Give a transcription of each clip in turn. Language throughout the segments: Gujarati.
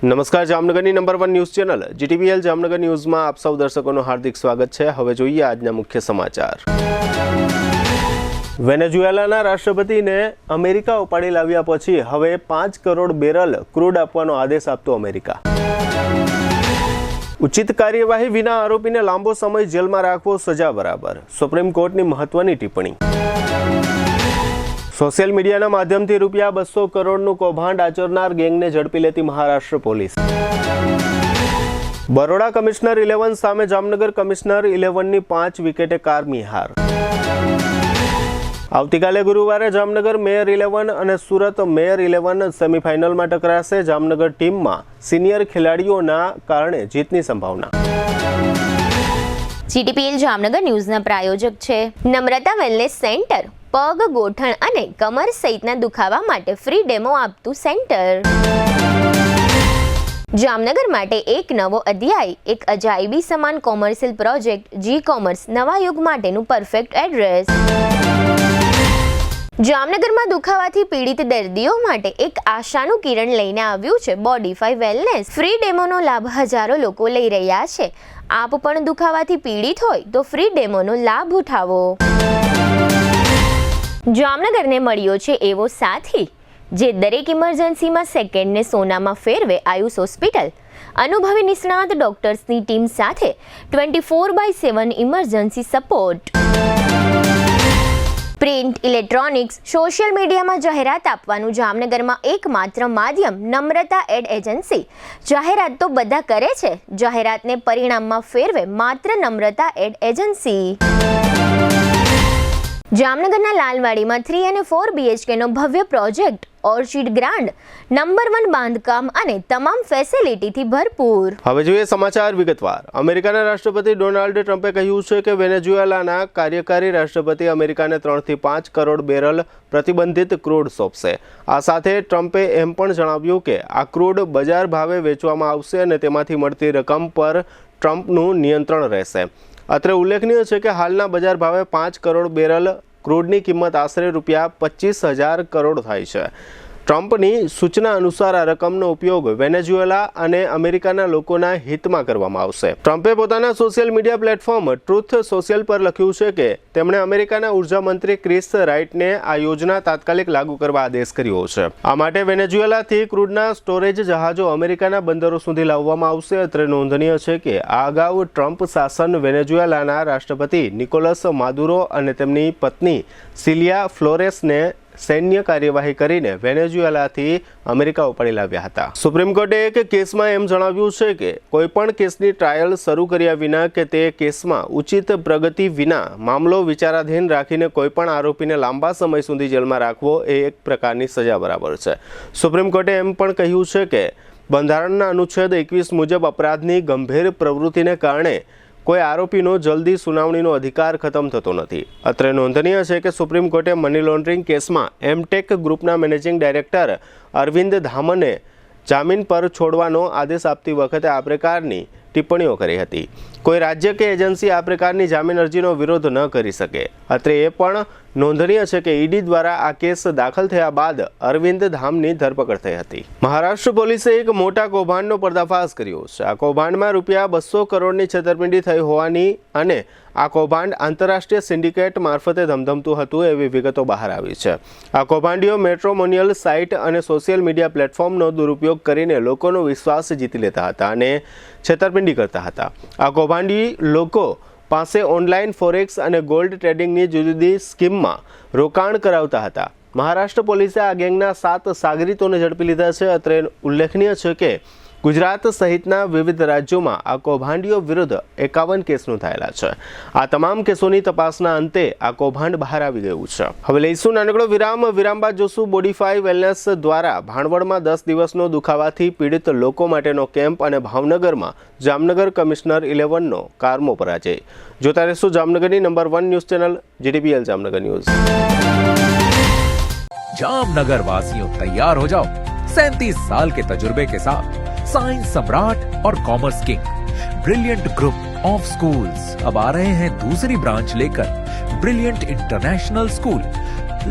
નમસ્કાર, જામનગરની નંબર 1 ન્યૂઝ ચેનલ જીટીવીએલ જામનગર ન્યૂઝમાં આપ સૌ દર્શકોનું હાર્દિક સ્વાગત છે। હવે જોઈએ આજના મુખ્ય સમાચાર। વેનેઝુએલાના રાષ્ટ્રપતિને અમેરિકા ઉપાડી લાવ્યા પછી હવે 5 કરોડ બેરલ ક્રૂડ આપવાનો આદેશ આપતો અમેરિકા। ઉચિત કાર્યવાહી વિના આરોપીને લાંબો સમય જેલમાં રાખવો સજા બરાબર, સુપ્રીમ કોર્ટની મહત્વની ટિપ્પણી। સોશિયલ મીડિયાના માધ્યમથી રૂપિયા 200 કરોડનું કૌભાંડ આચરનાર ગેંગને ઝડપી લેતી મહારાષ્ટ્ર પોલીસ। બરોડા કમિશનર 11 સામે જામનગર કમિશનર 11ની 5 વિકેટે કારમી હાર। આવતીકાલે ગુરુવારે જામનગર મેયર 11 અને સુરત મેયર 11 સેમીફાઇનલમાં ટકરાશે। જામનગર ટીમમાં સિનિયર ખેલાડીઓના કારણે જીતની સંભાવના। જીટીપીએલ જામનગર ન્યૂઝના પ્રાયોજક છે નમ્રતા વેલનેસ સેન્ટર। પગ, ગોઠણ અને કમર સહિતના દુખાવા માટે ફ્રી ડેમો આપતું સેન્ટર। જામનગર માટે એક નવો અધ્યાય, એક અજાયબી સમાન કોમર્શિયલ પ્રોજેક્ટ જી કોમર્સ નવા યુગ માટેનું પરફેક્ટ એડ્રેસ। જામનગરમાં દુખાવાથી પીડિત દર્દીઓ માટે એક આશાનું કિરણ લઈને આવ્યું છે બોડીફાઈ વેલનેસ। ફ્રી ડેમોનો લાભ હજારો લોકો લઈ રહ્યા છે। આપ પણ દુખાવાથી પીડિત હોય તો ફ્રી ડેમોનો લાભ ઉઠાવો। જામનગરને મળ્યો છે એવો સાથી જે દરેક ઇમરજન્સીમાં સેકન્ડને સોનામાં ફેરવે। આયુષ હોસ્પિટલ અનુભવી નિષ્ણાત ડોક્ટર્સની ટીમ સાથે 24/7 emergency support. Print, electronics, social મીડિયામાં જાહેરાત આપવાનું જામનગરમાં એકમાત્ર માધ્યમ નમ્રતા એડ એજન્સી। જાહેરાત તો બધા કરે છે, જાહેરાતને પરિણામમાં ફેરવે માત્ર નમ્રતા એડ એજન્સી। જામનગરના લાલવાડીમાં 3 અને 4 BHKનો ભવ્ય પ્રોજેક્ટ ઓર્ચિડ ગ્રાન્ડ નંબર 1 બાંધકામ અને તમામ ફેસિલિટીથી ભરપૂર। હવે જોઈએ સમાચાર વિગતવાર। અમેરિકાના રાષ્ટ્રપતિ ડોનાલ્ડ ટ્રમ્પે કહ્યું છે કે વેનેઝુએલાના કાર્યકારી રાષ્ટ્રપતિ અમેરિકાને 3 થી 5 કરોડ બેરલ પ્રતિબંધિત ક્રૂડ સોંપશે। આ સાથે ટ્રમ્પે એમ પણ જણાવ્યું કે આ ક્રૂડ બજાર ભાવે વેચવામાં આવશે અને તેમાંથી મળતી રકમ પર ટ્રમ્પનું નિયંત્રણ રહેશે। અત્રે ઉલ્લેખનીય છે કે હાલના બજાર ભાવે 5 કરોડ બેરલ ક્રૂડની કિંમત આશરે રૂપિયા 25,000 કરોડ થાય છે। ટ્રમ્પની સૂચના અનુસાર આ રકમનો ઉપયોગ વેનેઝુએલા અને અમેરિકાના લોકોના હિતમાં કરવામાં આવશે। ટ્રમ્પે પોતાના social media platform truth social પર લખ્યું છે કે તેમણે અમેરિકાના ઉર્જા મંત્રી ક્રિસ રાઇટને આ યોજના તાત્કાલિક લાગુ કરવા આદેશ કર્યો છે। આ માટે વેનેઝુએલાથી ક્રૂડના સ્ટોરેજ જહાજો અમેરિકાના બંદરો સુધી લાવવામાં આવશે। અત્રે નોંધનીય છે કે આ અગાઉ ટ્રમ્પ શાસન વેનેઝુએલાના રાષ્ટ્રપતિ નિકોલસ માદુરો અને તેમની પત્ની સિલિયા ફ્લોરેસને સૈન્ય કાર્યવાહી કરીને વેનેઝુએલાથી અમેરિકા ઉપાડી લાવ્યા હતા। સુપ્રીમ કોર્ટે એક કેસમાં એમ જણાવ્યું છે કે કોઈપણ કેસની ટ્રાયલ શરૂ કર્યા વિના કે તે કેસમાં ઉચિત પ્રગતિ વિના મામલો વિચારાધીન રાખીને કોઈપણ આરોપીને લાંબા સમય સુધી જેલમાં રાખવો એ એક પ્રકારની સજા બરાબર છે। સુપ્રીમ કોર્ટે એમ પણ કહ્યું છે કે બંધારણના અનુચ્છેદ 21 મુજબ અપરાધની ગંભીર પ્રવૃત્તિને કારણે કોઈ આરોપીનો જલ્દી સુનાવણીનો અધિકાર ખતમ થતો નથી। અત્રે નોંધનીય છે કે સુપ્રીમ કોર્ટે મની લોન્ડરિંગ કેસમાં એમટેક ગ્રુપના મેનેજિંગ ડાયરેક્ટર અરવિંદ ધામને જામીન પર છોડવાનો આદેશ આપતી વખતે આ પ્રકારની ટિપ્પણીઓ કરી હતી। કોઈ રાજ્ય કે એજન્સી આ પ્રકારની જામીન અરજીનો વિરોધ ન કરી શકે। અત્રે એ પણ નોંધનીય છે કે ઈડી દ્વારા આ કેસ દાખલ થયા બાદ અરવિંદ ધામની ધરપકડ થઈ હતી। મહારાષ્ટ્ર પોલીસે એક મોટા કૌભાંડનો પર્દાફાશ કર્યો છે। આ કૌભાંડમાં રૂપિયા 200 કરોડની છેતરપિંડી થઈ હોવાની અને આ કૌભાંડ આંતરરાષ્ટ્રીય સિન્ડિકેટ મારફતે ધમધમતું હતું એવી વિગતો બહાર આવી છે। આ કૌભાંડીઓ મેટ્રોમોનિયલ સાઇટ અને સોશિયલ મીડિયા પ્લેટફોર્મનો દુરુપયોગ કરીને લોકોનો વિશ્વાસ જીતી લેતા હતા અને છેતરપિંડી કરતા હતા। આ કૌભાંડી લોકો પાસે ઓનલાઈન ફોરેક્સ અને ગોલ્ડ ટ્રેડિંગની જુદી જુદી સ્કીમમાં રોકાણ કરાવતા હતા। મહારાષ્ટ્ર પોલીસે આ ગેંગના 7 સાગરીતોને ઝડપી લીધા છે। અત્રે ઉલ્લેખનીય છે કે ગુજરાત સહિતના વિવિધ રાજ્યોમાં આ કૌભાંડીઓ વિરુદ્ધ 51 કેસ નોંધાયેલા છે। આ તમામ કેસોની તપાસના અંતે આ કૌભાંડ બહાર આવી ગયું છે। હવે લઈશું નાનકડો વિરામ બાદ જોશું બોડીફાઈ વેલનેસ દ્વારા ભાણવડમાં 10 દિવસનો દુખાવાથી પીડિત લોકો માટેનો કેમ્પ અને ભાવનગરમાં જામનગર કમિશનર 11નો કારમો પરાજય। જોતા રહેશું જામનગરની number 1 news channel GTPL Jamnagar news. Jamnagar वासियों तैयार हो जाओ 37 साल के तजुर्बे के साथ साइंस सम्राट और commerce king brilliant group of schools अब आ रहे हैं दूसरी ब्रांच लेकर brilliant international school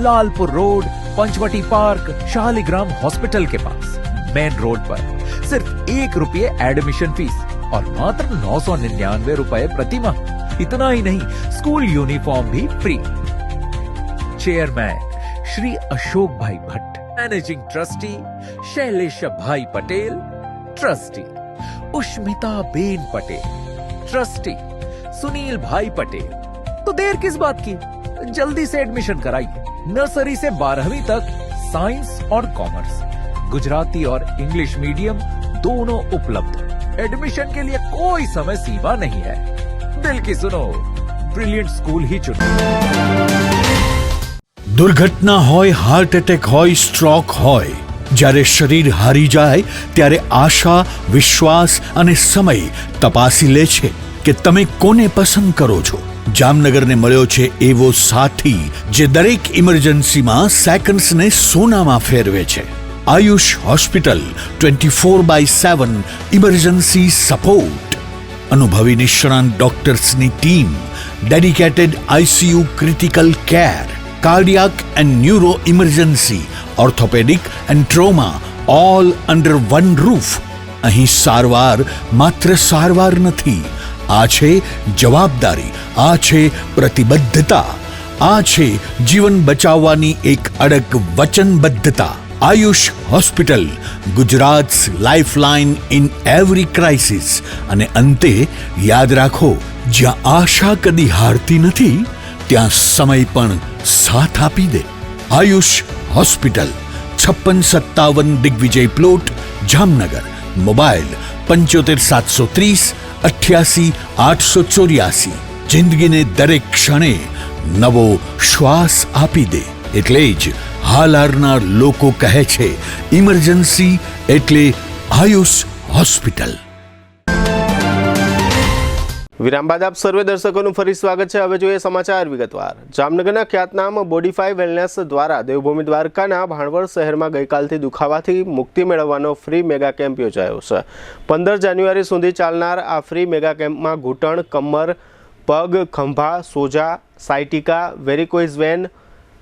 Lalpur road Panchvati park Shaligram hospital के पास मेन रोड पर सिर्फ ₹1 एडमिशन फीस और मात्र 999 रुपए प्रति माह। इतना ही नहीं, स्कूल यूनिफॉर्म भी free. Chairman Shri Ashok bhai Bhatt, managing trustee Shailesh bhai Patel, trustee Ushmita ben Patel, trustee Sunil bhai Patel. तो देर किस बात की, जल्दी से एडमिशन कराइए। नर्सरी से 12वीं तक साइंस और कॉमर्स, गुजराती और इंग्लिश मीडियम दोनों उपलब्ध। एडमिशन के लिए कोई समय सीमा नहीं है। दिल की सुनो, ब्रिलियंट स्कूल ही चुनो। દુર્ઘટના હોય, હાર્ટ એટેક હોય, સ્ટ્રોક હોય, જ્યારે શરીર હારી જાય ત્યારે આશા, વિશ્વાસ અને સમય તપાસી લે છે કે તમે કોને પસંદ કરો છો. જામનગરને મળ્યો છે એવો સાથી જે દરેક ઇમરજન્સીમાં સેકન્ડ્સને સોનામાં ફેરવે છે. Ayush hospital 24/7 emergency support. અનુભવી નિષ્ણાંત ડોક્ટર્સની team, dedicated ICU critical care, cardiac and neuro emergency, orthopaedic and trauma, all under one roof. અહીં સારવાર માત્ર સારવાર નથી, આ છે જવાબદારી, આ છે પ્રતિબદ્ધતા, આ છે જીવન બચાવવાની એક અડગ વચનબદ્ધતા. Ayush hospital, Gujarat's lifeline in every crisis. અને અંતે યાદ રાખો, જ્યાં આશા કદી હારતી નથી, ત્યાં સમય પણ સાથ આપી દે. Ayush hospital, 5657 Digvijay plot, Jamnagar. Mobile 75 730 88 884. જિંદગીને દરેક ક્ષણે નવો શ્વાસ આપી દે. એટલે જ હાલારના લોકો કહે છે, ઇમરજન્સી એટલે આયુષ હોસ્પિટલ. વિરામ બાદ આપ સર્વે દર્શકોનું ફરી સ્વાગત છે. હવે જોઈએ સમાચાર વિગતવાર. જામનગરના ખ્યાતનામ બોડીફાઈ વેલનેસ દ્વારા દેવભૂમિ દ્વારકાના ભાણવડ શહેરમાં ગઈકાલથી દુખાવાથી મુક્તિ મેળવવાનો ફ્રી મેગા કેમ્પ યોજાયો છે. 15 જાન્યુઆરી સુધી ચાલનાર આ ફ્રી મેગા કેમ્પમાં ઘૂંટણ, કમર, પગ, ખંભા, સોજા, સાયટિકા, વેરિકોઇઝ વેન,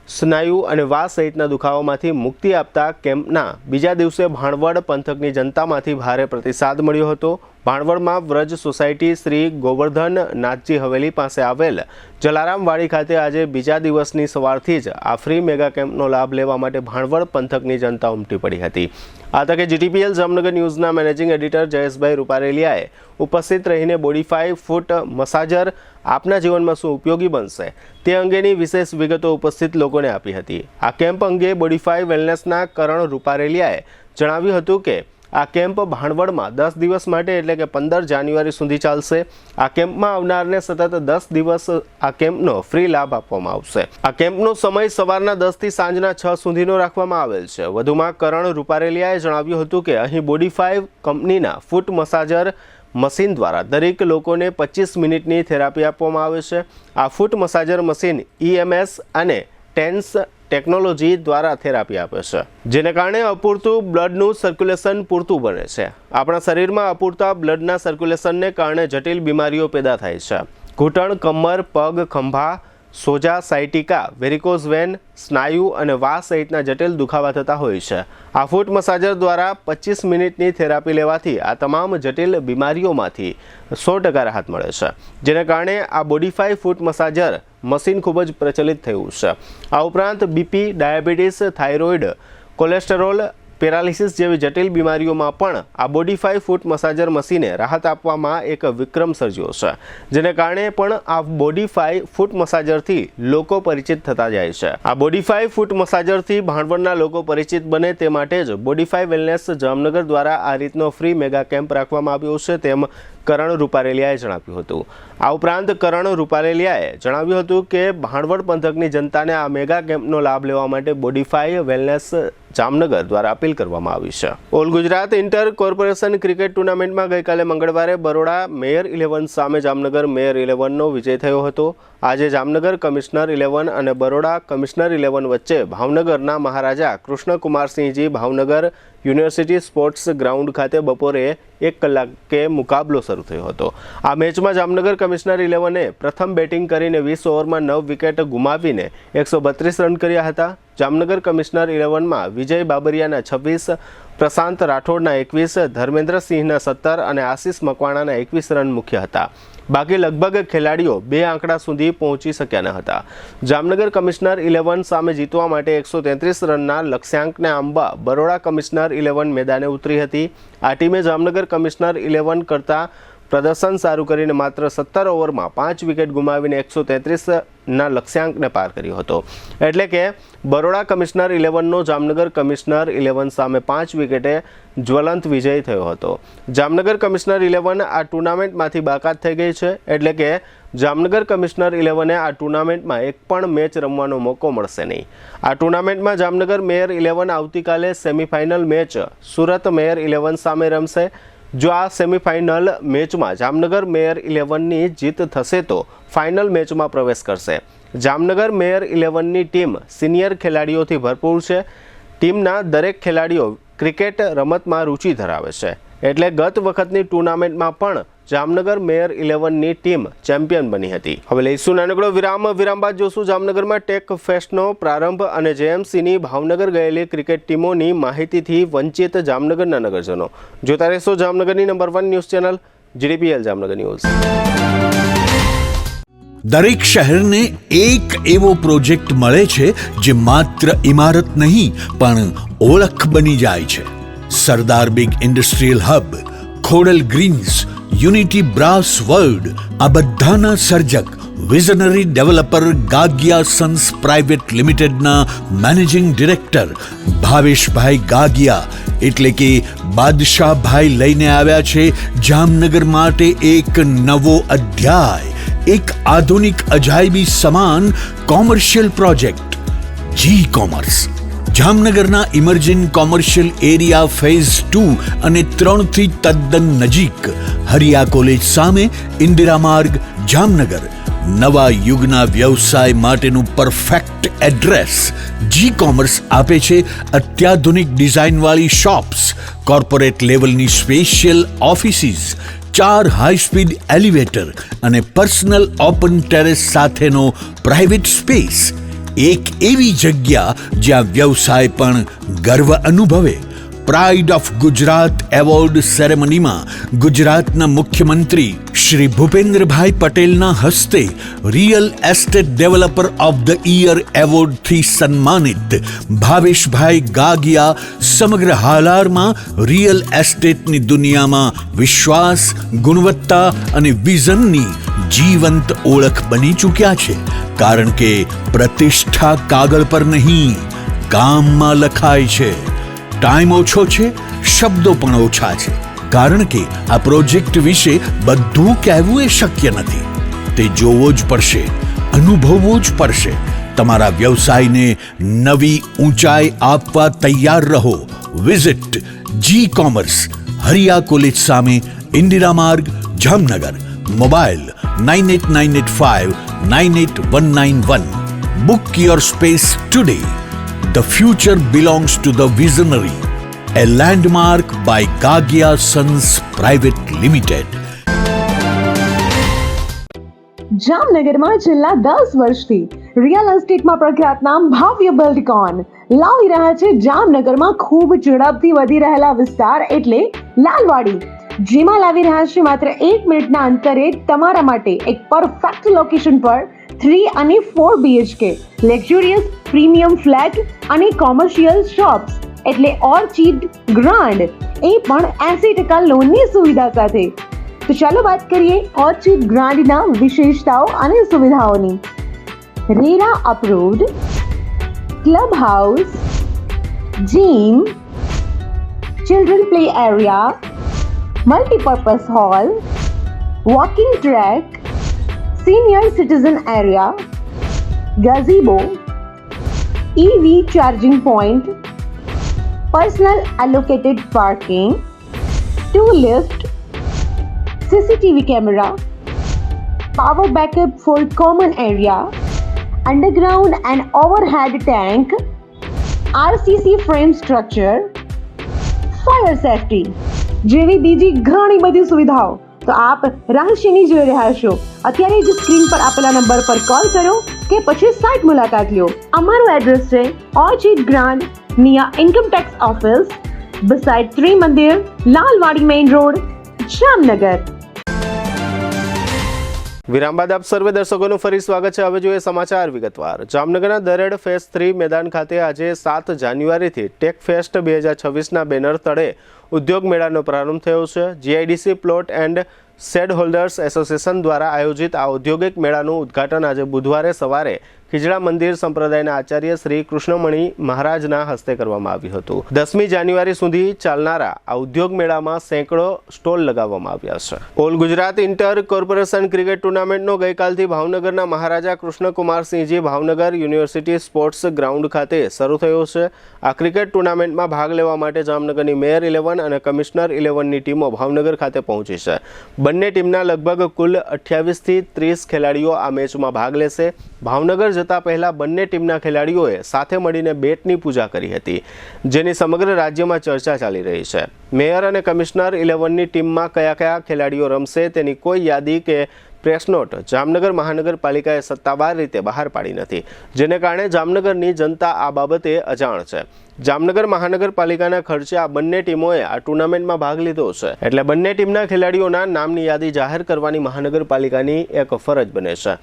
સ્નાયુ અને વા સહિતના દુખાવામાંથી મુક્તિ આપતા કેમ્પના બીજા દિવસે ભાણવડ પંથકની જનતામાંથી ભારે પ્રતિસાદ મળ્યો હતો. ભાણવડમાં વ્રજ સોસાયટી શ્રી ગોવર્ધન નાથજી હવેલી પાસે આવેલ જલારામવાડી ખાતે આજે બીજા દિવસની સવારથી જ આ ફ્રી મેગા કેમ્પનો લાભ લેવા માટે ભાણવડ પંથકની જનતા ઉમટી પડી હતી. આ તકે GTPL જામનગર ન્યૂઝના મેનેજિંગ એડિટર જયેશભાઈ રૂપારેલિયાએ ઉપસ્થિત રહીને બોડીફાઈ ફૂટ મસાજર આપના જીવનમાં શું ઉપયોગી બનશે તે અંગેની વિશેષ વિગતો ઉપસ્થિત લોકોને આપી હતી. આ કેમ્પ અંગે બોડીફાઈ વેલનેસના કરણ રૂપારેલિયાએ જણાવ્યું હતું કે આ કેમ્પ ભાણવડમાં 10 દિવસ માટે એટલે કે 15 જાન્યુઆરી સુધી ચાલશે. આ કેમ્પમાં આવનારને સતત 10 દિવસ આ કેમ્પનો ફ્રી લાભ આપવામાં આવશે. આ કેમ્પનો સમય સવારના 10 થી સાંજના 6 સુધીનો રાખવામાં આવેલ છે. વધુમાં કરણ રૂપારેલિયાએ જણાવ્યું હતું કે અહીં બોડીફાઈ કંપનીના ફૂટ મસાજર મશીન દ્વારા દરેક લોકોને 25 મિનિટની થેરાપી આપવામાં આવે છે. આ ફૂટ મસાજર મશીન EMS અને ટેન્સ ટેકનોલોજી દ્વારા થેરાપી આપે છે, જેને કારણે અપૂરતું બ્લડનું સર્ક્યુલેશન પૂરતું બને છે. આપણા શરીરમાં અપૂરતા બ્લડના સર્ક્યુલેશનને કારણે જટિલ બીમારીઓ પેદા થાય છે. ઘૂંટણ, કમર, પગ, ખંભા, સોજા, સાયટિકા, વેરિકોઝ વેન, સ્નાયુ અને વા સહિતના જટિલ દુખાવા થતા હોય છે. આ ફૂટ મસાજર દ્વારા 25 મિનિટની થેરાપી લેવાથી આ તમામ જટિલ બીમારીઓમાંથી 100% રાહત મળે છે, જેને કારણે આ બોડીફાઈ ફૂટ મસાજર મશીન ખૂબ જ પ્રચલિત થયું છે. આ ઉપરાંત BP, diabetes, thyroid, cholesterol, paralysis જેવી જટિલ બીમારીઓમાં પણ આ બોડીફાઈ ફૂટ મસાજર મશીને રાહત આપવામાં એક વિક્રમ સર્જ્યો છે, જેને કારણે પણ આ બોડીફાઈ ફૂટ મસાજરથી લોકો પરિચિત થતા જાય છે. આ બોડીફાઈ ફૂટ મસાજરથી ભાણવડના લોકો પરિચિત બને તે માટે જ બોડીફાઈ વેલનેસ જામનગર દ્વારા આ રીતનો ફ્રી મેગા કેમ્પ રાખવામાં આવ્યો છે, તેમ કરણ રૂપારેલિયાએ જણાવ્યું હતું. આ ઉપરાંત કરણ રૂપારેલિયાએ જણાવ્યું હતું કે ભાણવડ પંથકની જનતાને આ મેગા કેમ્પનો લાભ લેવા માટે બોડીફાઈ વેલનેસ જામનગર દ્વારા અપીલ કરવામાં આવી છે. All Gujarat inter corporation cricket ટુર્નામેન્ટમાં ગઈકાલે મંગળવારે બરોડા મેયર 11 સામે જામનગર મેયર 11નો વિજય થયો હતો. આજે જામનગર કમિશનર 11 અને બરોડા કમિશનર 11 વચ્ચે ભાવનગરના Maharaja Krishnakumarsinhji Bhavnagar university sports ground ખાતે બપોરે 1 કલાકે મુકાબલો શરૂ થયો હતો. આ મેચમાં જામનગર કમિશનર 11એ પ્રથમ બેટિંગ કરીને 20 ઓવરમાં 9 વિકેટ ગુમાવીને 132 રન કર્યા હતા. જામનગર કમિશનર 11માં વિજય બાબરિયાના 26, પ્રશાંત રાઠોડના 21, ધર્મેન્દ્રસિંહના 17 અને આશિષ મકવાણાના 21 રન મુખ્ય હતા. બાકી લગભગ ખેલાડીઓ 2 આંકડા સુધી પહોંચી શક્યા ન હતા. જામનગર કમિશનર 11 સામે જીતવા માટે 133 રનના લક્ષ્યાંકને આંબા બરોડા કમિશનર 11 મેદાને ઉતરી હતી. આ ટીમે જામનગર કમિશનર 11 કરતાં પ્રદર્શન સારું કરીને માત્ર 17 ઓવરમાં 5 વિકેટ ગુમાવીને 133ના લક્ષ્યાંકને પાર કર્યો હતો. એટલે કે બરોડા કમિશનર 11નો જામનગર કમિશનર 11 સામે 5 વિકેટે જ્વલંત વિજય થયો હતો. જામનગર કમિશનર 11 આ ટુર્નામેન્ટમાંથી બાકાત થઈ ગઈ છે. એટલે કે જામનગર કમિશનર 11ને આ ટુર્નામેન્ટમાં એક પણ મેચ રમવાનો મોકો મળશે નહીં. આ ટુર્નામેન્ટમાં જામનગર મેયર 11 આવતીકાલે સેમીફાઇનલ મેચ સુરત મેયર 11 સામે રમશે. જો આ સેમીફાઇનલ મેચમાં જામનગર મેયર 11ની જીત થશે તો ફાઇનલ મેચમાં પ્રવેશ કરશે. જામનગર મેયર 11ની ટીમ સિનિયર ખેલાડીઓથી ભરપૂર છે. ટીમના દરેક ખેલાડીઓ ક્રિકેટ રમતમાં રુચિ ધરાવે છે. એટલે ગત વખતની ટુર્નામેન્ટમાં પણ જામનગર મેયર 11ની ટીમ ચેમ્પિયન બની હતી. હવે લઈશું નાનકડો વિરામ બાદ જોશું જામનગરમાં ટેક ફેસ્ટનો પ્રારંભ અને જેએમસીની ભાવનગર ગયેલી ક્રિકેટ ટીમોની માહિતીથી વંચિત જામનગરના નગરજનો. જોતા રહેશો જામનગરની number 1 news channel GDPL Jamnagar news. દરેક શહેરને એક એવો પ્રોજેક્ટ મળે છે જે માત્ર ઇમારત નહીં પણ ઓળખ બની જાય છે. Sardar big industrial hub, Khodal greens, unity brass world, આ બધાના સર્જક visionary developer Gagiya sons private લિમિટેડના મેનેજિંગ ડિરેક્ટર ભાવેશભાઈ ગાગિયા એટલે કે બાદશાહભાઈ લઈને આવ્યા છે જામનગર માટે એક નવો અધ્યાય, એક આધુનિક અજાયબી સમાન કોમર્શિયલ પ્રોજેક્ટ G-Commerce. જામનગરના ઇમર્જિંગ કોમર્શિયલ એરિયા ફેઝ 2 અને 3 થી તદ્દન નજીક હરિયા કોલેજ સામે ઇન્દિરા માર્ગ જામનગર. નવા યુગના વ્યવસાય માટેનું પરફેક્ટ એડ્રેસ. G-Commerce આપે છે અત્યાધુનિક ડિઝાઇનવાળી શોપ્સ, કોર્પોરેટ લેવલની special offices, 4 high speed elevator અને પર્સનલ ઓપન ટેરેસ સાથેનો પ્રાઇવેટ સ્પેસ. એક એવી જગ્યા જ્યાં વ્યવસાય પણ ગર્વ અનુભવે. પ્રાઇડ ઓફ ગુજરાત એવોર્ડ સેરેમનીમાં ગુજરાતના મુખ્યમંત્રી શ્રી ભૂપેન્દ્રભાઈ પટેલના હસ્તે real estate developer of the year એવોર્ડથી સન્માનિત ભાવેશભાઈ ગાગિયા સમગ્ર હાલારમાં રિયલ એસ્ટેટની દુનિયામાં વિશ્વાસ, ગુણવત્તા અને વિઝનની જીવંત ઓળખ બની ચૂક્યા છે. કારણ કે પ્રતિષ્ઠા કાગળ પર નહીં, કામમાં લખાય છે. ટાઈમ ઓછો છે, શબ્દો પણ ઓછા છે. કારણ કે આ પ્રોજેક્ટ વિશે બધું કહેવું એ શક્ય નથી. તે જોવો જ પડશે, અનુભવવો જ પડશે. તમારા વ્યવસાયને નવી ઊંચાઈ આપવા તૈયાર રહો. વિઝિટ G-Commerce, હરિયા કોલેજ સામે, ઇન્દિરા માર્ગ, Jamnagar. Mobile 9898598191. Book your space today. The future belongs to the visionary. A landmark by Gagia Sons Private Limited. જામનગરમાં છેલ્લા 10 વર્ષથી રિયલ એસ્ટેટમાં પ્રખ્યાત નામ ભાવ્ય બિલ્ડકોન લાવી રહ્યા છે જામનગરમાં ખૂબ ઝડપથી વધી રહેલા વિસ્તાર એટલે લાલવાડી, જેમાં લાવી રહ્યા છે માત્ર 1 મિનિટના અંતરે તમારા માટે એક પરફેક્ટ લોકેશન પર 3 અને 4 BHK લક્ઝુરિયસ પ્રીમિયમ ફ્લેટ અને કોમર્શિયલ શોપ્સ એટલે ઓર્ચિડ ગ્રાન્ડ, એ પણ 80% લોનની સુવિધા સાથે. તો ચાલો વાત કરીએ ઓર્ચિડ ગ્રાન્ડના વિશેષતાઓ અને સુવિધાઓની. RERA approved, club house, gym, children play area, multipurpose hall, walking track, senior citizen area, gazebo, EV charging point, personal allocated parking, 2 lift, CCTV camera, power backup for common area, underground and overhead tank, RCC frame structure, fire safety જેવી બીજી ઘણી બધી સુવિધાઓ. તો આપ રહસ્યની જોઈ રહ્યા છો. અત્યારે જ સ્ક્રીન પર આપેલા નંબર પર કોલ કરો કે પછી સાઇટ મુલાકાત લો. અમારું એડ્રેસ છે orchid grand near income tax office, beside Trimandir, Lalwadi Main Road, Jamnagar. વિરામ બાદ આપ સર્વે દર્શકોનું ફરી સ્વાગત છે. હવે જોઈએ સમાચાર વિગતવાર. જામનગરના દરેડ ફેઝ 3 મેદાન ખાતે આજે 7 જાન્યુઆરીથી ટેક ફેસ્ટ 2026ના બેનર તળે ઉદ્યોગ મેળાનો પ્રારંભ થયો છે. GIDC plot and shade holders association દ્વારા આયોજિત આ ઔદ્યોગિક મેળાનું ઉદ્ઘાટન આજે બુધવારે સવારે ખીજડા મંદિર સંપ્રદાયના આચાર્ય શ્રી કૃષ્ણમણી મહારાજના હસ્તે કરવામાં આવ્યું હતું. 10મી જાન્યુઆરી સુધી ચાલનારા આ ઉદ્યોગ મેળામાં સેંકડો સ્ટોલ લગાવવામાં આવ્યા છે. All Gujarat inter corporation cricket ટુર્નામેન્ટનો ગઈકાલથી ભાવનગરના Maharaja Krishnakumarsinhji Bhavnagar university sports ground ખાતે શરૂ થયો છે. આ ક્રિકેટ ટુર્નામેન્ટમાં ભાગ લેવા માટે જામનગરની મેયર 11 અને કમિશનર 11ની ટીમો ભાવનગર ખાતે પહોંચી છે. બંને ટીમના લગભગ કુલ 28થી 30 ખેલાડીઓ આ મેચમાં ભાગ લેશે. ભાવનગર જતા પહેલા બંને ટીમના ખેલાડીઓએ સાથે મળીને બેટની પૂજા કરી હતી, જેની સમગ્ર રાજ્યમાં ચર્ચા ચાલી રહી છે. મેયર અને કમિશનર 11ની ટીમમાં કયા કયા ખેલાડીઓ રમશે તેની કોઈ યાદી કે પ્રેસ નોટ જામનગર મહાનગરપાલિકાએ સત્તાવાર રીતે બહાર પાડી નથી, જેને કારણે જામનગરની જનતા આ બાબતે અજાણ છે. જામનગર મહાનગરપાલિકાના ખર્ચે આ બંને ટીમોએ આ ટુર્નામેન્ટમાં ભાગ લીધો છે, એટલે બંને ટીમના ખેલાડીઓના નામની યાદી જાહેર કરવાની મહાનગરપાલિકાની એક ફરજ બને છે.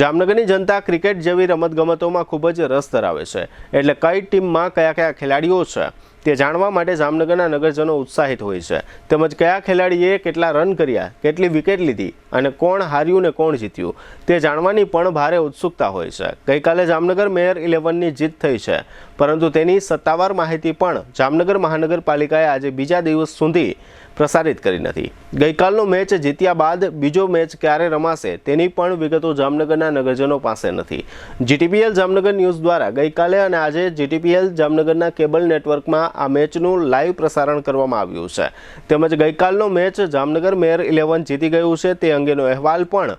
જામનગરની જનતા ક્રિકેટ જેવી રમતગમતોમાં ખૂબ જ રસ ધરાવે છે, એટલે કઈ ટીમમાં કયા કયા ખેલાડીઓ છે તે જાણવા માટે જામનગરના નગરજનો ઉત્સાહિત હોય છે. તેમજ કયા ખેલાડીએ કેટલા રન કર્યા, કેટલી વિકેટ લીધી અને કોણ હાર્યું ને કોણ જીત્યું તે જાણવાની પણ ભારે ઉત્સુકતા હોય છે. ગઈકાલે જામનગર મેયર 11ની જીત થઈ છે, પરંતુ તેની સત્તાવાર માહિતી પણ જામનગર મહાનગરપાલિકાએ આજે બીજા દિવસ સુધી પ્રસારિત કરી નથી. ગઈકાલનો મેચ જીત્યા બાદ બીજો મેચ ક્યારે રમાશે તેની પણ વિગતો જામનગરના નગરજનો પાસે નથી. જીટીપીએલ જામનગર ન્યૂઝ દ્વારા ગઈકાલે અને આજે જીટીપીએલ જામનગરના કેબલ નેટવર્કમાં આ મેચનું લાઈવ પ્રસારણ કરવામાં આવ્યું છે. તેમજ ગઈકાલનો મેચ જામનગર મેયર 11 જીતી ગયું છે તે અંગેનો અહેવાલ પણ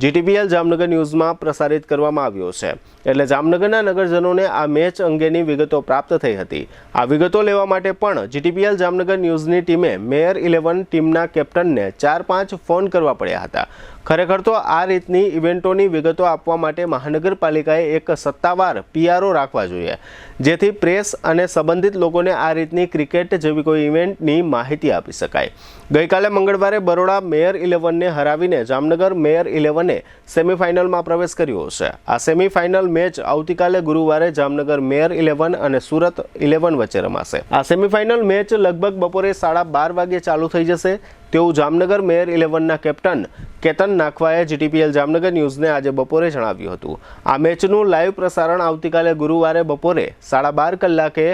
જીટીપીએલ જામનગર ન્યૂઝમાં પ્રસારિત કરવામાં આવ્યો છે. એટલે જામનગરના નગરજનોને આ મેચ અંગેની વિગતો પ્રાપ્ત થઈ હતી. આ વિગતો લેવા માટે પણ જીટીપીએલ જામનગર ન્યૂઝની ટીમે મેયર 11 ટીમના કેપ્ટનને 4-5 ફોન કરવા પડ્યા હતા. ખરેખર તો આ રીતની ઇવેન્ટોની વિગતો આપવા માટે મહાનગરપાલિકાએ એક સત્તાવાર પીઆરઓ રાખવા જોઈએ, જેથી પ્રેસ અને સંબંધિત લોકોને આ રીતની ક્રિકેટ જેવી કોઈ ઇવેન્ટની માહિતી આપી શકાય. ગઈકાલે મંગળવારે બરોડા મેયર 11ને હરાવીને જામનગર મેયર 11એ સેમીફાઇનલમાં પ્રવેશ કર્યો છે. આ સેમીફાઇનલ મેચ આવતીકાલે ગુરુવારે જામનગર મેયર 11 અને સુરત 11 વચ્ચે રમાશે. આ સેમીફાઇનલ મેચ લગભગ બપોરે 12:30 વાગે ચાલુ થઈ જશે તેવું જામનગર મેયર 11ના કેપ્ટન કેતન નાખવાએ જીટીપીએલ જામનગર ન્યૂઝને આજે બપોરે જણાવ્યું હતું. આ મેચનું લાઈવ પ્રસારણ આવતીકાલે ગુરુવારે બપોરે 12:30 કલાકે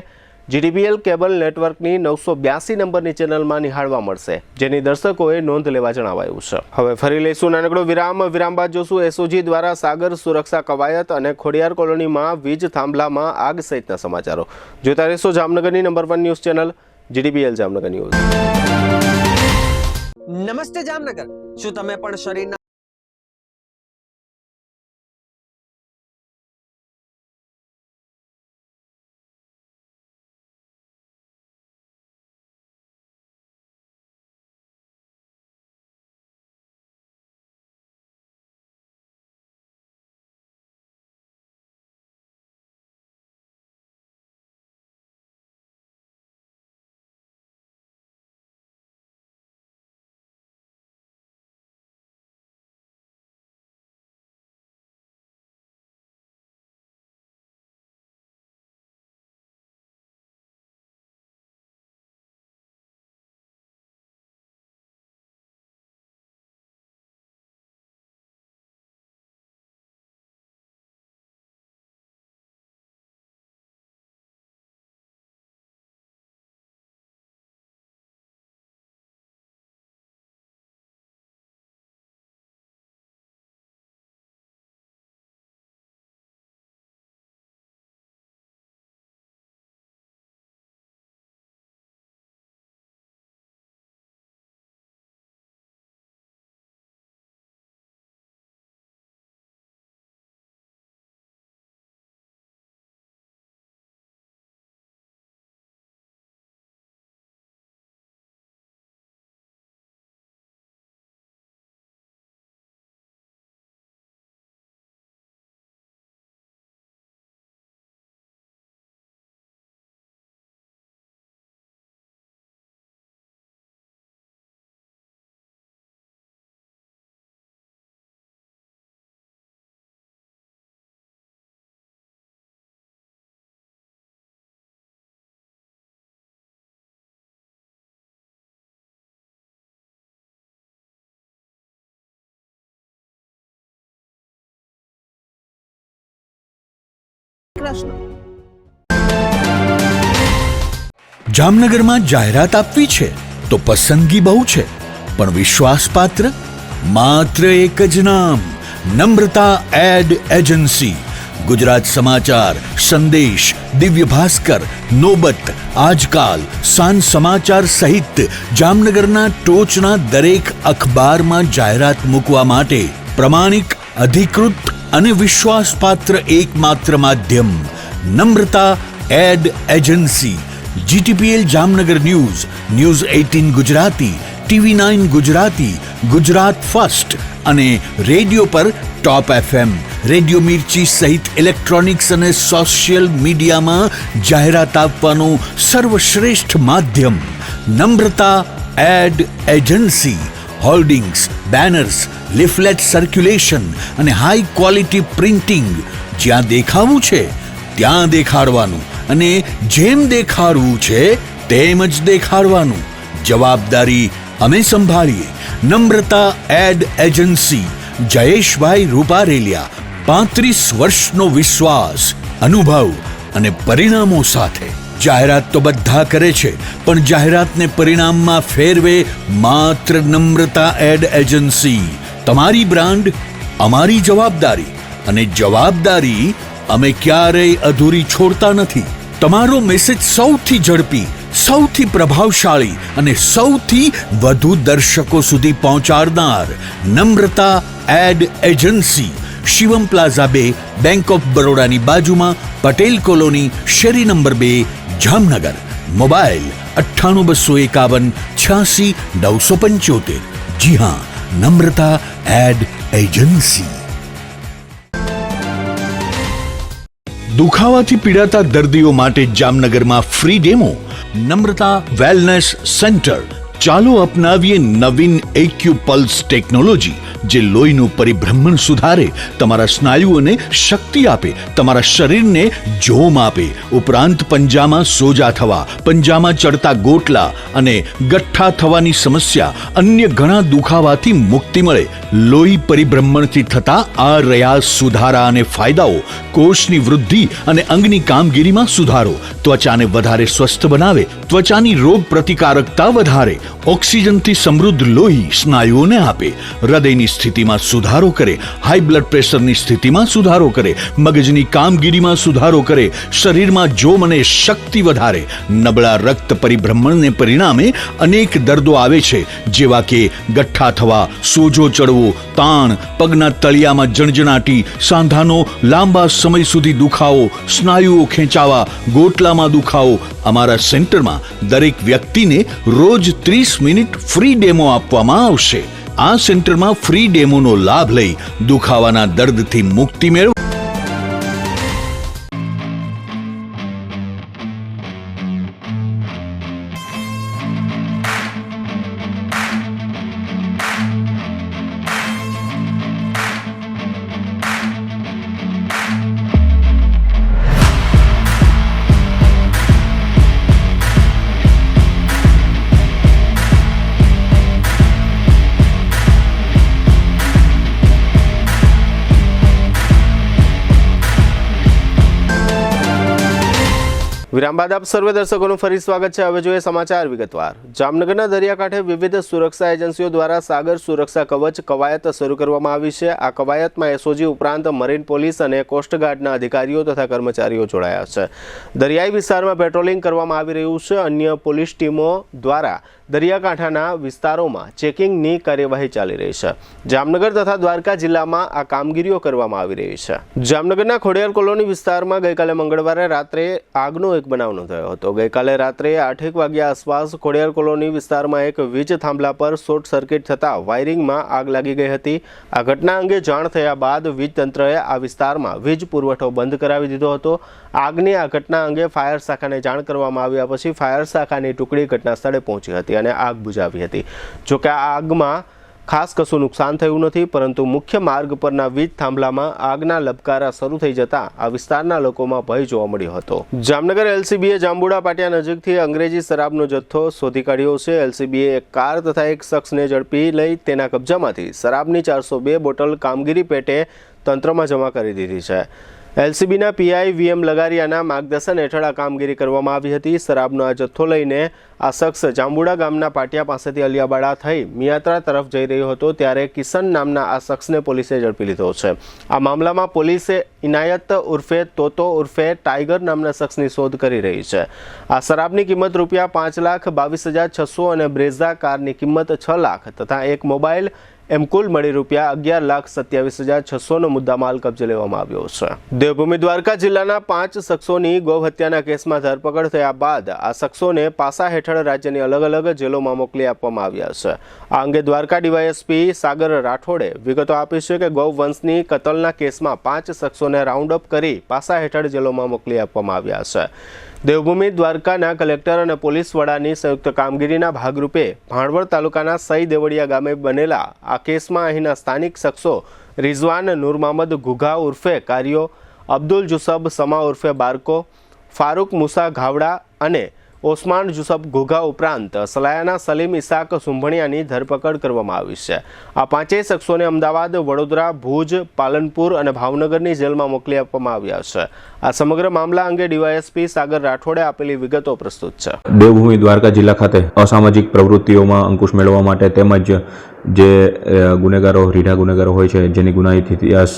જીટીપીએલ કેબલ નેટવર્કની 982 નંબરની ચેનલમાં નિહાળવા મળશે, જેની દર્શકોએ નોંધ લેવા જણાવાયું છે. હવે ફરી લઈશું નાનકડો વિરામ. વિરામ બાદ જોશું એસઓજી દ્વારા સાગર સુરક્ષા કવાયત અને ખોડિયાર કોલોનીમાં વીજ થાંભલામાં આગ સહિતના સમાચારો. જોતા રહેશો જામનગરની number 1 news channel GTPL Jamnagar news. નમસ્તે જામનગર. શું તમે પણ શરીરના પ્રશ્ન. જામનગરમાં જાહેરાત આપવી છે તો પસંદગી બહુ છે, પણ વિશ્વાસપાત્ર માત્ર એક જ નામ, નમ્રતા એડ એજન્સી. ગુજરાત સમાચાર, સંદેશ, દિવ્ય ભાસ્કર, નોબત, આજકાલ, સાંજ સમાચાર સહિત જામનગરના ટોચના દરેક અખબારમાં જાહેરાત મૂકવા માટે પ્રમાણિક, અધિકૃત અને વિશ્વાસપાત્ર એકમાત્ર માધ્યમ Namrata ad agency. GTPL Jamnagar news, news 18 Gujarati, TV9 Gujarati, Gujarat first અને રેડિયો પર ટોપ FM, રેડિયો મિર્ચી સહિત ઇલેક્ટ્રોનિક્સ અને સોશિયલ મીડિયામાં જાહેરાત આપવાનું સર્વશ્રેષ્ઠ માધ્યમ Namrata ad agency. Hoardings, banners, leaflet circulation અને હાઈ ક્વોલિટી પ્રિન્ટિંગ. જ્યાં દેખાવું છે ત્યાં દેખાડવાનું અને જેમ દેખાડવું છે તેમ જ દેખાડવાનું. જવાબદારી અમે સંભાળીએ. નમ્રતા એડ એજન્સી, જયેશભાઈ રૂપારેલિયા. 35 વર્ષનો વિશ્વાસ, અનુભવ અને પરિણામો સાથે. જાહેરાત તો બધા કરે છે, પણ જાહેરાતને પરિણામમાં ફેરવે માત્ર નમ્રતા એડ એજન્સી. તમારી બ્રાન્ડ, અમારી જવાબદારી, અને જવાબદારી અમે ક્યારેય અધૂરી છોડતા નથી. તમારો મેસેજ સૌથી ઝડપી, સૌથી પ્રભાવશાળી અને સૌથી વધુ દર્શકો સુધી પહોંચાડનાર Namrata ad agency. Shivam plaza 2, bank of બરોડાની બાજુમાં, પટેલ કોલોની, શેરી નંબર 2, જામનગર. મોબાઈલ 98 251 86 975. જી હા, નમ્રતા એડ એજન્સી. દુખાવાથી પીડાતા દર્દીઓ માટે જામનગરમાં free demo. Namrata wellness centre. ચાલો અપનાવીએ નવીન એક્યુપલ્સ ટેકનોલોજી, જે લોહીનું પરિભ્રમણ સુધારે, તમારા સ્નાયુઓને શક્તિ આપે, તમારા શરીરને જોમ આપે. ઉપરાંત પંજામાં સોજા થવા, પંજામાં ચડતા ગોટલા અને ગઠ્ઠા થવાની સમસ્યા, અન્ય ઘણા દુખાવાથી મુક્તિ મળે. લોહી પરિભ્રમણથી થતા આ રહ્યા સુધારા અને ફાયદાઓ. કોષની વૃદ્ધિ અને અંગની કામગીરીમાં સુધારો, ત્વચાને વધારે સ્વસ્થ બનાવે, ત્વચાની રોગ પ્રતિકારકતા વધારે. ઓક્સિજનથી સમૃદ્ધ લોહી સ્નાયુઓને આપે. હૃદયની સ્થિતિમાં સુધારો કરે, હાઈ બ્લડ પ્રેશરની સ્થિતિમાં સુધારો કરે, મગજની કામગીરીમાં સુધારો કરે, શરીરમાં જોમ અને શક્તિ વધારે. નબળા રક્ત પરિભ્રમણને પરિણામે અનેક દર્દો આવે છે, જેવા કે ગઠ્ઠા થવા, સોજો ચડવો, તાણ, પગના તળિયામાં જણજણાટી, સાંધાનો લાંબા સમય સુધી દુખાવો, સ્નાયુઓ ખેંચાવા, ગોટલામાં દુખાવો. અમારા સેન્ટરમાં દરેક વ્યક્તિને રોજ 30 મિનિટ ફ્રી ડેમો આપવામાં આવશે. આ સેન્ટરમાં ફ્રી ડેમોનો લાભ લઈ દુખાવાના દર્દથી મુક્તિ મેળવો. વિરામ બાદ આપ સર્વે દર્શકોનું ફરી સ્વાગત છે. હવે જોઈએ સમાચાર વિગતવાર. જામનગરના દરિયાકાંઠે વિવિધ સુરક્ષા એજન્સીઓ દ્વારા સાગર સુરક્ષા કવચ કવાયત શરૂ કરવામાં આવી છે. આ કવાયતમાં એસઓજી ઉપરાંત મરીન પોલીસ અને કોસ્ટગાર્ડના અધિકારીઓ તથા કર્મચારીઓ જોડાયા છે. દરિયાઈ વિસ્તારમાં પેટ્રોલિંગ કરવામાં આવી રહ્યું છે. અન્ય પોલીસ ટીમો દ્વારા દરિયાકાંઠાના વિસ્તારોમાં ચેકિંગની કાર્યવાહી ચાલી રહી છે. જામનગર તથા દ્વારકા જિલ્લામાં આ કામગીરીઓ કરવામાં આવી રહી છે. જામનગરના ખોડિયાર કોલોની વિસ્તારમાં ગઈકાલે મંગળવારે રાત્રે આગનો એક બનાવ નોંધાયો હતો. ગઈકાલે રાત્રે 8 વાગ્યા આસપાસ ખોડિયાર કોલોની વિસ્તારમાં એક વીજ થાંભલા પર શોર્ટ સર્કિટ થતાં વાયરિંગમાં આગ લાગી ગઈ હતી. આ ઘટના અંગે જાણ થયા બાદ વીજ તંત્રએ આ વિસ્તારમાં વીજ પુરવઠો બંધ કરાવી દીધો હતો. આગની આ ઘટના અંગે ફાયર શાખાને જાણ કરવામાં આવ્યા પછી ફાયર શાખાની ટુકડી ઘટના સ્થળે પહોંચી હતી અને આગ બુઝાવી હતી. જોકે આ આગમાં ખાસ કશું નુકસાન થયું નથી, પરંતુ મુખ્ય માર્ગ પરના વીજ થાંભલામાં આગના લબકારા શરૂ થઈ જતા આ વિસ્તારના લોકોમાં ભય જોવા મળ્યો હતો. જામનગર એલસીબીએ જાંબુડા પાટિયા નજીકથી અંગ્રેજી શરાબનો જથ્થો શોધી કાઢ્યો છે. એલસીબીએ એક કાર તથા એક શખ્સને ઝડપી લઈ તેના કબજામાંથી શરાબની 402 બોટલ કામગીરી પેટે તંત્રમાં જમા કરી દીધી છે. એલસીબીના પીઆઈ વીએમ લગારિયાના માર્ગદર્શન હેઠળ આ કામગીરી કરવામાં આવી હતી. શરાબનો આ જથ્થો લઈને આ શખ્સ જાંબુડા ગામના પાટિયા પાસેથી અલિયાબાડા થઈ મિયાત્રા તરફ જઈ રહ્યો હતો ત્યારે કિશન નામના આ શખ્સને પોલીસે ઝડપી લીધો છે. આ મામલામાં પોલીસે ઇનાયત ઉર્ફે તોતો ઉર્ફે ટાઈગર નામના શખ્સની શોધ કરી રહી છે. આ શરાબની કિંમત રૂપિયા 5,22,600 અને બ્રેઝા કારની કિંમત 6 લાખ તથા એક મોબાઈલ એમ કુલ મળી રૂપિયા 11,27,600નો મુદ્દામાલ કબજે લેવામાં આવ્યો છે. દેવભૂમિ દ્વારકા જિલ્લાના 5 શખ્સોની ગૌ હત્યાના કેસમાં ધરપકડ થયા બાદ આ શખ્સોને પાસા હેઠળ રાજ્યની અલગ અલગ જેલોમાં મોકલી આપવામાં આવ્યા છે. આ અંગે દ્વારકા ડીવાયએસપી સાગર રાઠોડે વિગતો આપી છે કે ગૌ વંશની કતલના કેસમાં 5 શખ્સોને રાઉન્ડ અપ કરી પાસા હેઠળ જેલોમાં મોકલી આપવામાં આવ્યા છે. દેવભૂમિ દ્વારકાના કલેક્ટર અને પોલીસ વડાની સંયુક્ત કામગીરીના ભાગરૂપે ભાણવડ તાલુકાના સઈ દેવળિયા ગામે બનેલા આ કેસમાં અહીંના સ્થાનિક શખ્સો રિઝવાન નૂર મહમદ ઘુઘા ઉર્ફે કારિયો, અબ્દુલ જુસબ સમા ઉર્ફે બારકો, ફારૂક મુસા ઘાવડા અને ઓસ્માન જુસબ ઘુઘા ઉપરાંત સલાયાના સલીમ ઇસાક સુંભણિયાની ધરપકડ કરવામાં આવી છે. આ 5 શખ્સોને અમદાવાદ, વડોદરા, ભુજ, પાલનપુર અને ભાવનગરની જેલમાં મોકલી આપવામાં આવ્યા છે. આ સમગ્ર મામલા અંગે ડીવાયએસપી સાગર રાઠોડે આપેલી વિગતો પ્રસ્તુત છે. દેવભૂમિ દ્વારકા જિલ્લા ખાતે અસામાજિક પ્રવૃત્તિઓમાં અંકુશ મેળવવા માટે તેમજ જે ગુનેગારો, રીઢા ગુનેગારો હોય છે, જેની ગુનાહિત ઇતિહાસ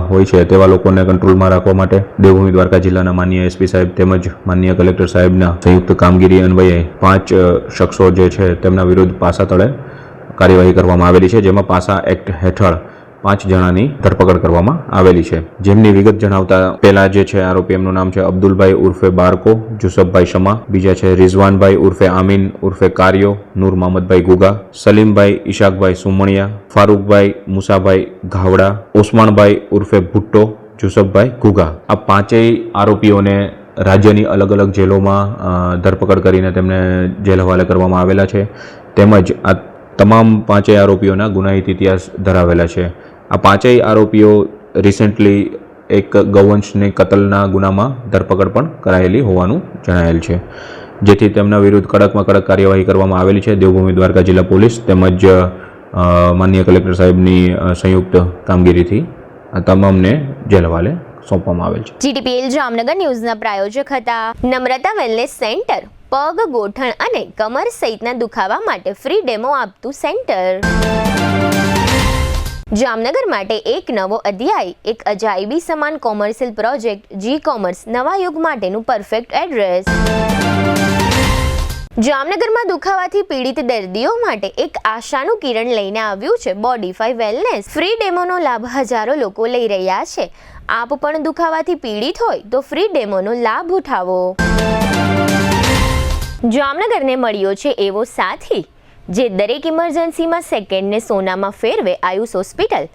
હોય છે, તેવા લોકોને કંટ્રોલમાં રાખવા માટે દેવભૂમિ દ્વારકા જિલ્લાના માનનીય એસપી સાહેબ તેમજ માનનીય કલેક્ટર સાહેબના સંયુક્ત કામગીરી અન્વયે 5 શખ્સો જે છે તેમના વિરુદ્ધ પાસા તળે કાર્યવાહી કરવામાં આવેલી છે, જેમાં પાસા એક્ટ હેઠળ 5 જણાની ધરપકડ કરવામાં આવેલી છે. જેમની વિગત જણાવતા પહેલા જે છે આરોપી, એમનું નામ છે અબ્દુલભાઈ ઉર્ફે બારકો, જુસબભાઈ શમા, બીજા છે રિઝવાનભાઈ ઉર્ફે આમીન ઉર્ફે કારિયો, નૂર મહમદભાઈ ગુગા, સલીમભાઈ ઈશાકભાઈ સુમણિયા, ફારૂકભાઈ મુસાભાઈ ઘાવડા, ઓસ્માનભાઈ ઉર્ફે ભુટ્ટો, જુસબભાઈ ગુગા. આ 5 આરોપીઓને રાજ્યની અલગ અલગ જેલોમાં ધરપકડ કરીને તેમને જેલ હવાલે કરવામાં આવેલા છે. તેમજ આ તમામ 5 આરોપીઓના ગુનાહિત ઇતિહાસ ધરાવેલા છે. આ 5 આરોપીઓ રિસેન્ટલી એક ગૌવંશની કતલના ગુનામાં ધરપકડ પણ કરાયેલી હોવાનું જણાયેલ છે, જેથી તેમના વિરુદ્ધ કડકમાં કડક કાર્યવાહી કરવામાં આવેલી છે. દેવભૂમિ દ્વારકા જિલ્લા પોલીસ તેમજ માનનીય કલેક્ટર સાહેબની સંયુક્ત કામગીરીથી આ તમામને જેલ હવાલે સોંપવામાં આવેલ છે. જીટીપીએલ જામનગર ન્યૂઝના પ્રાયોજક હતા નમ્રતા વેલનેસ સેન્ટર. પગ, ગોઠણ અને કમર સહિતના દુખાવા માટે ફ્રી ડેમો આપતું સેન્ટર. જામનગર માટે એક નવો અધ્યાય, એક અજાયબી સમાન કોમર્શિયલ પ્રોજેક્ટ જી કોમર્સ નવા યુગ માટેનું પરફેક્ટ એડ્રેસ. જામનગરમાં દુખાવાથી પીડિત દર્દીઓ માટે એક આશાનું કિરણ લઈને આવ્યું છે બોડીફાઈ વેલનેસ. ફ્રી ડેમોનો લાભ હજારો લોકો લઈ રહ્યા છે. આપ પણ દુખાવાથી પીડિત હોય તો ફ્રી ડેમોનો લાભ ઉઠાવો. જામનગરને મળ્યો છે એવો સાથી જે દરેક ઇમરજન્સીમાં સેકન્ડને સોનામાં ફેરવે. આયુષ હોસ્પિટલ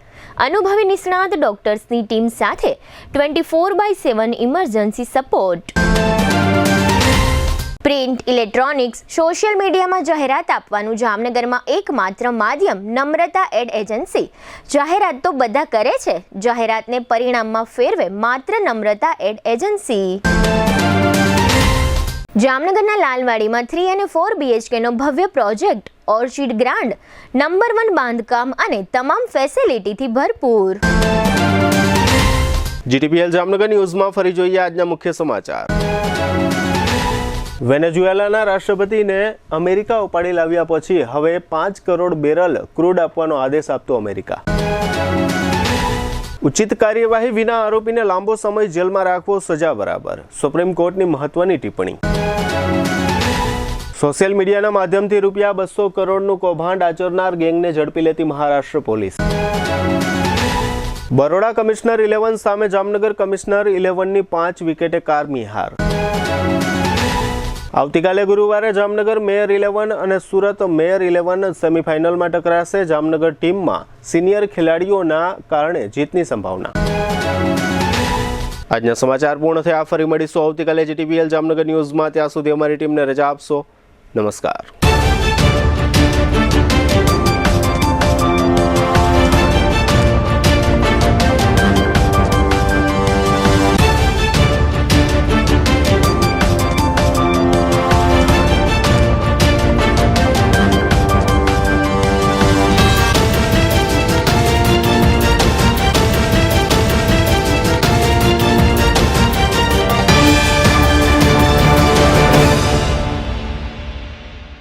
અનુભવી નિષ્ણાત ડોક્ટર્સની ટીમ સાથે 24/7 emergency support. Print, electronics, social મીડિયામાં જાહેરાત આપવાનું જામનગરમાં એકમાત્ર માધ્યમ નમ્રતા એડ એજન્સી. જાહેરાત તો બધા કરે છે, જાહેરાતને પરિણામમાં ફેરવે માત્ર નમ્રતા એડ એજન્સી. જામનગરના લાલવાડીમાં 3 અને 4 BHKનો ભવ્ય પ્રોજેક્ટ ઓર્ચિડ ગ્રાન્ડ, નંબર 1 બાંધકામ અને તમામ ફેસિલિટીથી ભરપૂર. જીટીપીએલ જામનગર ન્યૂઝમાં ફરી જોઈએ આજના મુખ્ય સમાચાર. વેનેઝુએલાના રાષ્ટ્રપતિને અમેરિકા ઉપાડી લાવ્યા પછી હવે 5 કરોડ બેરલ ક્રૂડ આપવાનો આદેશ આપતો અમેરિકા. ઉચિત કાર્યવાહી વિના આરોપીને લાંબો સમય જેલમાં રાખવો સજા બરાબર. સુપ્રીમ કોર્ટની મહત્વની ટિપ્પણી. સોશિયલ મીડિયાના માધ્યમથી રૂપિયા 200 કરોડનું કૌભાંડ આચરનાર ગેંગને ઝડપી લેતી મહારાષ્ટ્ર પોલીસ. બરોડા કમિશનર 11 સામે જામનગર કમિશનર 11ની 5 વિકેટે કારમી હાર. આવતીકાલે ગુરુવારે જામનગર મેયર 11 અને સુરત મેયર 11 સેમીફાઇનલમાં ટકરાશે. જામનગર ટીમમાં સિનિયર ખેલાડીઓના કારણે જીતની સંભાવના. આજના સમાચાર પૂર્ણ થયા. ફરી મળીશું આવતીકાલે જીટીપીએલ જામનગર ન્યૂઝમાં. ત્યાં સુધી અમારી ટીમને રજા આપશો. નમસ્કાર.